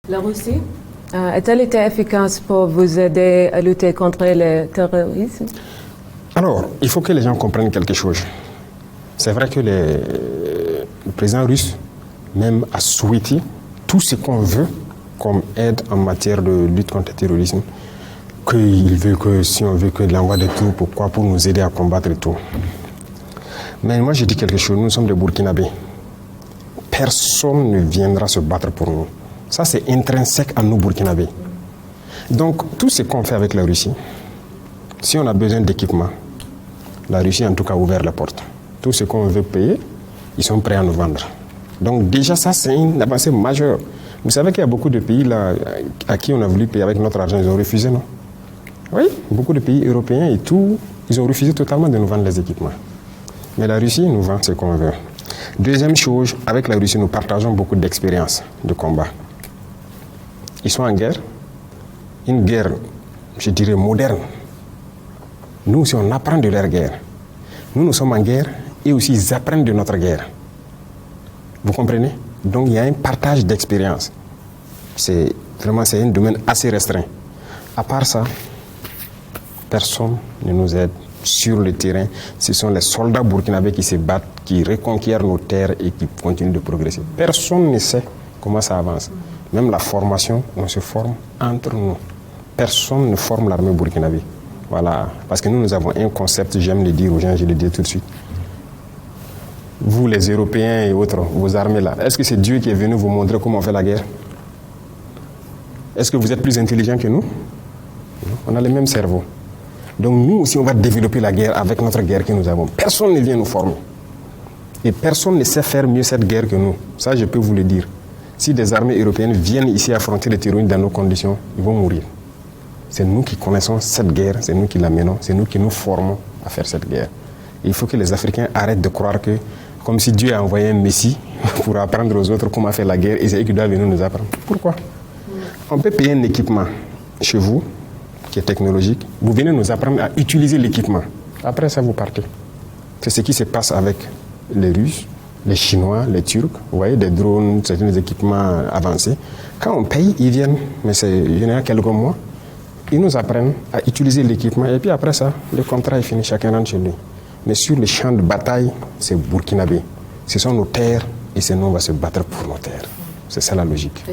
La Russie a-t-elle été efficace pour vous aider à lutter contre le terrorisme? Alors, il faut que les gens comprennent quelque chose. C'est vrai que le président russe même a souhaité tout ce qu'on veut comme aide en matière de lutte contre le terrorisme, qu'il veut que, si on veut que l'envoi de troupes, pourquoi, pour nous aider à combattre et tout. Mais moi je dis quelque chose, nous sommes des Burkinabés. Personne ne viendra se battre pour nous. Ça c'est intrinsèque à nous Burkinabés. Donc tout ce qu'on fait avec la Russie, si on a besoin d'équipement, la Russie en tout cas a ouvert la porte. Tout ce qu'on veut payer, ils sont prêts à nous vendre. Donc déjà ça c'est une avancée majeure. Vous savez qu'il y a beaucoup de pays là, à qui on a voulu payer avec notre argent, ils ont refusé, non? Oui, beaucoup de pays européens et tout, ils ont refusé totalement de nous vendre les équipements. Mais la Russie nous vend ce qu'on veut. Deuxième chose, avec la Russie, nous partageons beaucoup d'expériences de combat. Ils sont en guerre, une guerre, je dirais, moderne. Nous aussi, on apprend de leur guerre. Nous sommes en guerre et aussi ils apprennent de notre guerre. Vous comprenez? Donc il y a un partage d'expérience. C'est vraiment un domaine assez restreint. À part ça, personne ne nous aide sur le terrain. Ce sont les soldats burkinabés qui se battent, qui reconquièrent nos terres et qui continuent de progresser. Personne ne sait comment ça avance. Même la formation, on se forme entre nous. Personne ne forme l'armée burkinabé. Voilà, parce que nous avons un concept, j'aime le dire aux gens, je le dis tout de suite. Vous, les Européens et autres, vos armées là, est-ce que c'est Dieu qui est venu vous montrer comment on fait la guerre? Est-ce que vous êtes plus intelligents que nous? On a le même cerveau. Donc nous aussi, on va développer la guerre avec notre guerre que nous avons. Personne ne vient nous former. Et personne ne sait faire mieux cette guerre que nous. Ça, je peux vous le dire. Si des armées européennes viennent ici affronter les terroristes dans nos conditions, ils vont mourir. C'est nous qui connaissons cette guerre, c'est nous qui la menons, c'est nous qui nous formons à faire cette guerre. Et il faut que les Africains arrêtent de croire que, comme si Dieu a envoyé un Messie pour apprendre aux autres comment faire la guerre, et c'est eux qui doivent venir nous apprendre. Pourquoi? On peut payer un équipement chez vous, qui est technologique, vous venez nous apprendre à utiliser l'équipement. Après ça, vous partez. C'est ce qui se passe avec les Russes, les Chinois, les Turcs. Vous voyez, des drones, c'est des équipements avancés. Quand on paye, ils viennent, mais c'est généralement quelques mois. Ils nous apprennent à utiliser l'équipement et puis après ça, le contrat est fini, chacun rentre chez lui. Mais sur le champ de bataille, c'est burkinabé. Ce sont nos terres et c'est nous, on va se battre pour nos terres. C'est ça la logique.